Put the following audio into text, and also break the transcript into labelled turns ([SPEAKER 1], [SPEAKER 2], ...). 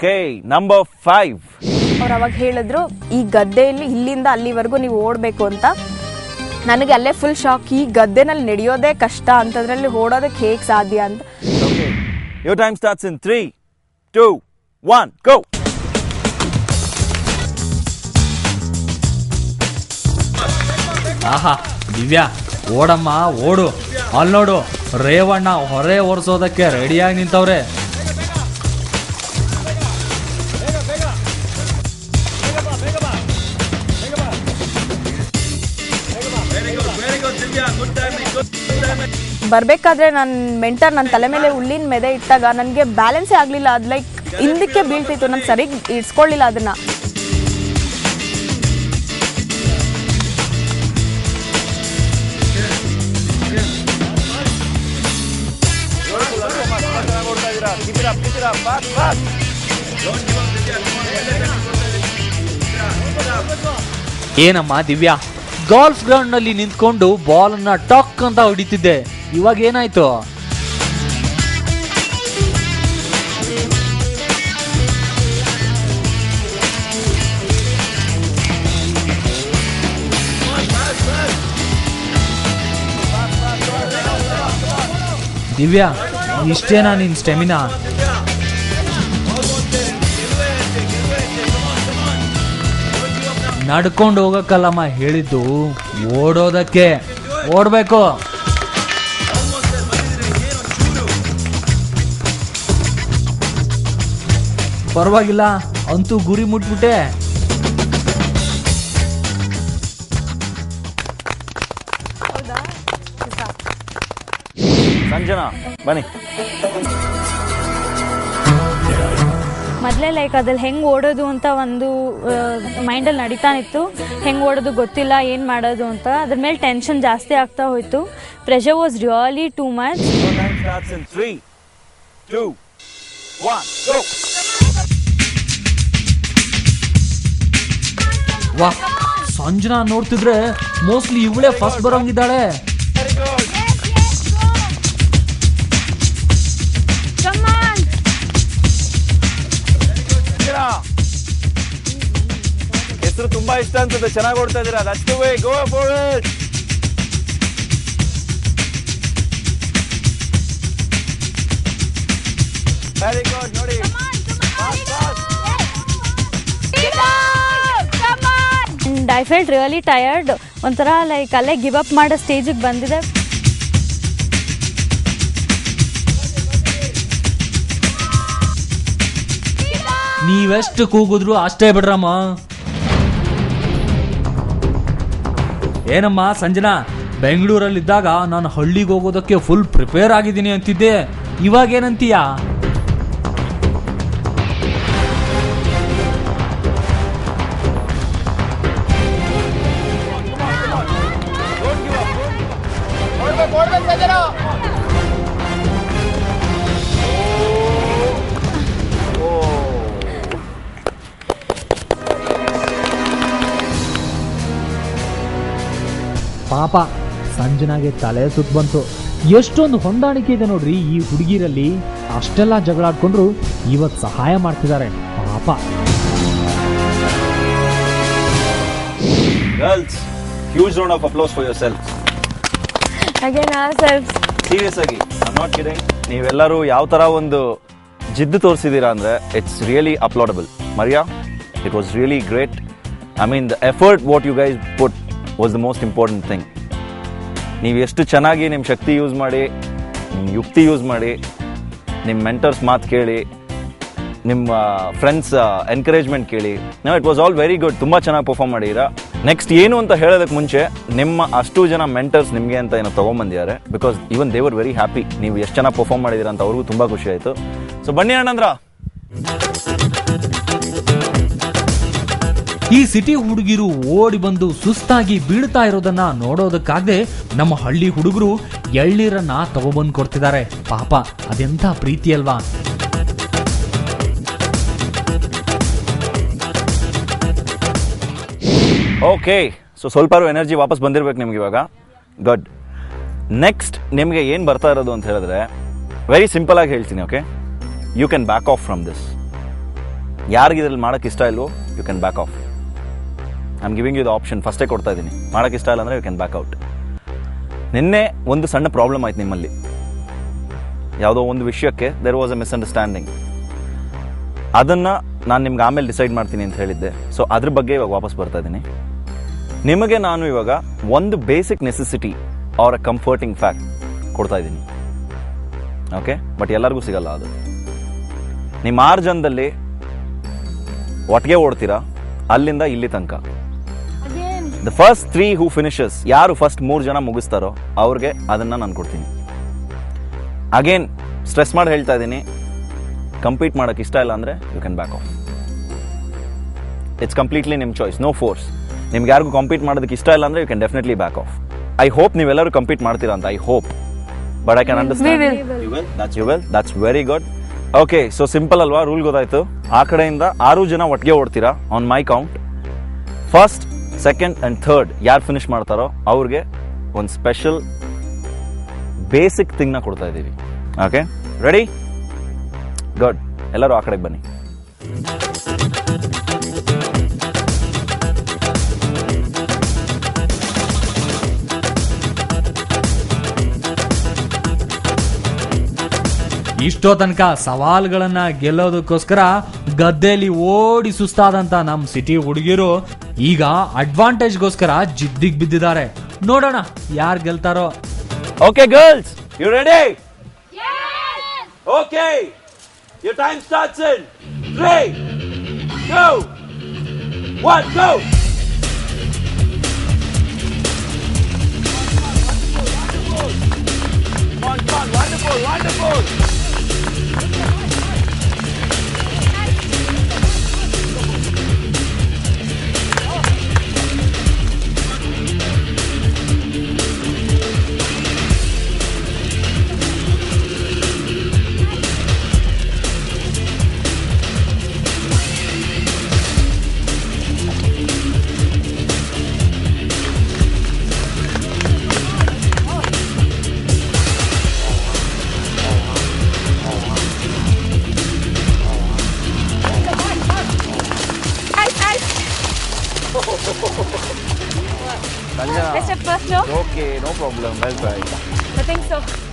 [SPEAKER 1] Okay, number 5.
[SPEAKER 2] ಅವ್ರು ಅವಾಗ ಹೇಳಿದ್ರು ಈ ಗದ್ದೆಯಲ್ಲಿ ಇಲ್ಲಿಂದ ಅಲ್ಲಿವರೆಗೂ ನೀವು ಓಡಬೇಕು ಅಂತ. ನನಗೆ ಅಲ್ಲೇ ಫುಲ್ ಶಾಕ್, ಈ ಗದ್ದೆನಲ್ಲಿ ನಡೆಯೋದೇ ಕಷ್ಟ ಅಂತದ್ರಲ್ಲಿ ಓಡೋದಕ್ಕೆ ಹೇಗೆ ಸಾಧ್ಯ ಅಂತ.
[SPEAKER 1] Okay, your time starts in 3, 2, 1, go.
[SPEAKER 3] ಆಹಾ ದಿವ್ಯಾ, ಓಡಮ್ಮ ಓಡು. ಅಲ್ಲಿ ನೋಡು, ರೇವಣ್ಣ ಹೊರೆ ಓಡಿಸೋದಕ್ಕೆ ರೆಡಿಯಾಗಿ ನಿಂತವ್ರೆ.
[SPEAKER 2] ಬರಬೇಕಾದ್ರೆ ನನ್ನ ಮೆಂಟರ್ ನನ್ನ ತಲೆ ಮೇಲೆ ಹುಲ್ಲಿನ ಮೆದೆ ಇಟ್ಟಾಗ ನನಗೆ ಬ್ಯಾಲೆನ್ಸೇ ಆಗಲಿಲ್ಲ. ಅದು ಲೈಕ್ ಹಿಂದಕ್ಕೆ ಬೀಳ್ತಿತ್ತು, ನಾನು ಸರಿಗೆ ಇಡ್ಸ್ಕೊಳ್ಳಿಲ್ಲ ಅದನ್ನು.
[SPEAKER 3] ಏನಮ್ಮ ದಿವ್ಯಾ, ಗಾಲ್ಫ್ ಗ್ರೌಂಡ್ ನಲ್ಲಿ ನಿಂತ್ಕೊಂಡು ಬಾಲ್ ಅನ್ನ ಟಾಕ್ ಅಂತ ಹೊಡಿತಿದ್ದೆ, ಇವಾಗ ಏನಾಯ್ತು? ದಿವ್ಯಾ, ಇಷ್ಟೇನಾ ನಿನ್ ಸ್ಟೆಮಿನಾ? ನಡ್ಕೊಂಡು ಹೋಗಕ್ಕಲ್ಲಮ್ಮ ಹೇಳಿದ್ದು, ಓಡೋದಕ್ಕೆ. ಓಡಬೇಕು. ಪರವಾಗಿಲ್ಲ, ಅಂತೂ ಗುರಿ ಮುಟ್ಬಿಟ್ಟೆ.
[SPEAKER 1] ಸಂಜನಾ ಬನ್ನಿ.
[SPEAKER 4] ಮೊದಲೇ ಲೈಕ್ ಅದ್ರಲ್ಲಿ ಹೆಂಗೆ ಓಡೋದು ಅಂತ ಒಂದು ಮೈಂಡಲ್ಲಿ ನಡೀತಾ ಇತ್ತು. ಹೆಂಗೆ ಓಡೋದು ಗೊತ್ತಿಲ್ಲ, ಏನು ಮಾಡೋದು ಅಂತ. ಅದ್ರ ಮೇಲೆ ಟೆನ್ಷನ್ ಜಾಸ್ತಿ ಆಗ್ತಾ ಹೋಯಿತು. Pressure was really too much.
[SPEAKER 3] ವಾ, ಸಂಜನಾ ನೋಡ್ತಿದ್ರೆ ಮೋಸ್ಟ್ಲಿ ಇವಳೇ ಫಸ್ಟ್ ಬರೋಂಗಿದ್ದಾಳೆ.
[SPEAKER 1] ಹೆಸರು ತುಂಬಾ ಇಷ್ಟ ಅನ್ಸುತ್ತೆ, ಚೆನ್ನಾಗಿ ಓಡ್ತಾ ಇದೀರಾ. That's the way, go for it. Very good, ನೋಡಿ.
[SPEAKER 4] And I felt really tired. ಒಂಥರ ಲೈಕ್ ಅಲ್ಲೇ ಗಿವ್ ಅಪ್ ಮಾಡೋ ಸ್ಟೇಜಿಗೆ ಬಂದಿದೆ.
[SPEAKER 3] ನೀವೆಷ್ಟು ಕೂಗಿದ್ರು ಅಷ್ಟೇ ಬಿಡ್ರಮ್ಮ. ಏನಮ್ಮ ಸಂಜನಾ, ಬೆಂಗಳೂರಲ್ಲಿದ್ದಾಗ ನಾನು ಹಳ್ಳಿಗೆ ಹೋಗೋದಕ್ಕೆ ಫುಲ್ ಪ್ರಿಪೇರ್ ಆಗಿದ್ದೀನಿ ಅಂತಿದ್ದೆ, ಇವಾಗ ಏನಂತೀಯಾ? ಪಾಪ ಸಂಜನಾಗೆ ತಲೆ ಸುತ್ತ ಬಂತು. ಎಷ್ಟೊಂದು ಹೊಂದಾಣಿಕೆ ಇದೆ ನೋಡ್ರಿ ಈ ಹುಡುಗಿರಲ್ಲಿ. ಅಷ್ಟೆಲ್ಲ ಜಗಳಾಡ್ಕೊಂಡ್ರು ಇವತ್ತು ಸಹಾಯ ಮಾಡ್ತಿದ್ದಾರೆ ಪಾಪ.
[SPEAKER 1] Girls, huge round of applause for yourselves.
[SPEAKER 4] Again ourselves.
[SPEAKER 1] Serious ಆಗಿ, I'm not kidding. ನೀವೆಲ್ಲರೂ ಯಾವ ತರ ಒಂದು ಜಿದ್ದು ತೋರಿಸಿದ್ದೀರಾ ಅಂದ್ರೆ it's really applaudable. Maria, it was really great. I mean, the effort what you guys put was the most important thing. ನೀವು ಎಷ್ಟು ಚೆನ್ನಾಗಿ ನಿಮ್ಮ ಶಕ್ತಿ ಯೂಸ್ ಮಾಡಿ, ನಿಮ್ಮ ಯುಕ್ತಿ ಯೂಸ್ ಮಾಡಿ, ನಿಮ್ಮ ಮೆಂಟರ್ಸ್ ಮಾತು ಕೇಳಿ, ನಿಮ್ಮ ಫ್ರೆಂಡ್ಸ್ ಎನ್ಕರೇಜ್ಮೆಂಟ್ ಕೇಳಿ, it was all very good. ತುಂಬ ಚೆನ್ನಾಗಿ ಪರ್ಫಾರ್ಮ್ ಮಾಡಿದ್ದೀರಾ. ನೆಕ್ಸ್ಟ್ ಏನು ಅಂತ ಹೇಳೋದಕ್ಕೆ ಮುಂಚೆ ನಿಮ್ಮ ಅಷ್ಟು ಜನ ಮೆಂಟರ್ಸ್ ನಿಮಗೆ ಅಂತ ಏನೋ ತೊಗೊಂಬಂದಿದ್ದಾರೆ. Because even they were very happy. ನೀವು ಎಷ್ಟು ಚೆನ್ನಾಗಿ ಪರ್ಫಾರ್ಮ್ ಮಾಡಿದ್ದೀರಾ ಅಂತ ಅವ್ರಿಗೂ ತುಂಬ ಖುಷಿ ಆಯಿತು. ಸೊ ಬನ್ನಿ ಅಣ್ಣಂದ್ರ.
[SPEAKER 3] ಈ ಸಿಟಿ ಹುಡುಗಿರು ಓಡಿ ಬಂದು ಸುಸ್ತಾಗಿ ಬೀಳ್ತಾ ಇರೋದನ್ನ ನೋಡೋದಕ್ಕಾಗದೆ ನಮ್ಮ ಹಳ್ಳಿ ಹುಡುಗರು ಎಳ್ನೀರನ್ನ ತಗೊಬಂದು ಕೊಡ್ತಿದ್ದಾರೆ. ಪಾಪ ಅದೆಂಥ ಪ್ರೀತಿ ಅಲ್ವಾ.
[SPEAKER 1] ಓಕೆ, ಸೊ ಸ್ವಲ್ಪ ಎನರ್ಜಿ ವಾಪಸ್ ಬಂದಿರ್ಬೇಕು ನಿಮ್ಗೆ ಇವಾಗ. ಗುಡ್. ನೆಕ್ಸ್ಟ್ ನಿಮಗೆ ಏನು ಬರ್ತಾ ಇರೋದು ಅಂತ ಹೇಳಿದ್ರೆ ವೆರಿ ಸಿಂಪಲ್ ಆಗಿ ಹೇಳ್ತೀನಿ. Okay, you can back off from this. ಯಾರಿಗೆ ಇದ್ರಲ್ಲಿ ಮಾಡೋಕ್ಕೆ ಇಷ್ಟ ಇಲ್ವೋ you can back off. I am giving you the option, ಫಸ್ಟೇ ಕೊಡ್ತಾ ಇದ್ದೀನಿ. ಮಾಡೋಕ್ಕೆ ಇಷ್ಟ ಇಲ್ಲ ಅಂದರೆ ಯು ಕ್ಯಾನ್ ಬ್ಯಾಕ್ ಔಟ್. ನಿನ್ನೆ ಒಂದು ಸಣ್ಣ ಪ್ರಾಬ್ಲಮ್ ಆಯ್ತು ನಿಮ್ಮಲ್ಲಿ, ಯಾವುದೋ ಒಂದು ವಿಷಯಕ್ಕೆ ದೇರ್ ವಾಸ್ ಅ ಮಿಸ್ಅಂಡರ್ಸ್ಟ್ಯಾಂಡಿಂಗ್. ಅದನ್ನು ನಾನು ನಿಮ್ಗೆ ಆಮೇಲೆ ಡಿಸೈಡ್ ಮಾಡ್ತೀನಿ ಅಂತ ಹೇಳಿದ್ದೆ. ಸೊ ಅದ್ರ ಬಗ್ಗೆ ಇವಾಗ ವಾಪಸ್ ಬರ್ತಾ ಇದ್ದೀನಿ. ನಿಮಗೆ ನಾನು ಇವಾಗ ಒಂದು ಬೇಸಿಕ್ ನೆಸೆಸಿಟಿ ಆರ್ ಅ ಕಂಫರ್ಟಿಂಗ್ ಫ್ಯಾಕ್ಟ್ ಕೊಡ್ತಾ ಇದ್ದೀನಿ. ಓಕೆ, ಬಟ್ ಎಲ್ಲರಿಗೂ ಸಿಗಲ್ಲ ಅದು. ನಿಮ್ಮ 6 ಜನದಲ್ಲಿ ಒಟ್ಟಿಗೆ ಓಡ್ತೀರಾ ಅಲ್ಲಿಂದ ಇಲ್ಲಿ ತನಕ. ದ ಫಸ್ಟ್ 3 ಹೂ ಫಿನಿಷಸ್, ಯಾರು ಫಸ್ಟ್ 3 ಜನ ಮುಗಿಸ್ತಾರೋ ಅವ್ರಿಗೆ ಅದನ್ನು ನಾನು ಕೊಡ್ತೀನಿ. ಅಗೇನ್ ಸ್ಟ್ರೆಸ್ ಮಾಡಿ ಹೇಳ್ತಾ ಇದ್ದೀನಿ, ಕಂಪೀಟ್ ಮಾಡೋಕ್ಕೆ ಇಷ್ಟ ಇಲ್ಲ ಅಂದರೆ you can back off. It's completely ನಿಮ್ಮ ಚಾಯ್ಸ್, ನೋ ಫೋರ್ಸ್. ನಿಮ್ಗೆ ಯಾರಿಗೂ ಕಂಪೀಟ್ ಮಾಡೋದಕ್ಕೆ ಇಷ್ಟ ಇಲ್ಲ ಅಂದರೆ you can definitely back off. I hope ನೀವೆಲ್ಲರೂ ಕಂಪೀಟ್ ಮಾಡ್ತೀರಾ ಅಂತ, I hope. But I can understand. You will, that's very good. Okay, so simple ಅಲ್ವಾ, ರೂಲ್ ಗೊತ್ತಾಯ್ತು. ಆ ಕಡೆಯಿಂದ 6 ಜನ ಒಟ್ಟಿಗೆ ಓಡ್ತೀರಾ on my count. First, second and third ಯಾರು ಫಿನಿಶ್ ಮಾಡ್ತಾರೋ ಅವ್ರಿಗೆ ಒಂದು ಸ್ಪೆಷಲ್ ಬೇಸಿಕ್ ಥಿಂಗ್ನ ಕೊಡ್ತಾ ಇದ್ದೀವಿ. Okay, ready? ಗುಡ್. ಎಲ್ಲರೂ ಆ ಕಡೆಗೆ ಬನ್ನಿ.
[SPEAKER 3] ಇಷ್ಟೋ ತನಕ ಸವಾಲುಗಳನ್ನ ಗೆಲ್ಲೋದಕ್ಕೋಸ್ಕರ ಗದ್ದೆಯಲ್ಲಿ ಓಡಿ ಸುಸ್ತಾದಂತ ನಮ್ ಸಿಟಿ ಹುಡುಗಿರು ಈಗ ಅಡ್ವಾಂಟೇಜ್ಗೋಸ್ಕರ ಜಿದ್ದಿಗೆ ಬಿದ್ದಿದ್ದಾರೆ. ನೋಡೋಣ ಯಾರು ಗೆಲ್ತಾರೋ.
[SPEAKER 1] Okay girls, you ready? Okay, your time starts in 3, 2, 1, go. Come on, wonderful, wonderful.
[SPEAKER 2] Let's check first, no?
[SPEAKER 1] Okay, no problem. Well tried.
[SPEAKER 2] I think so.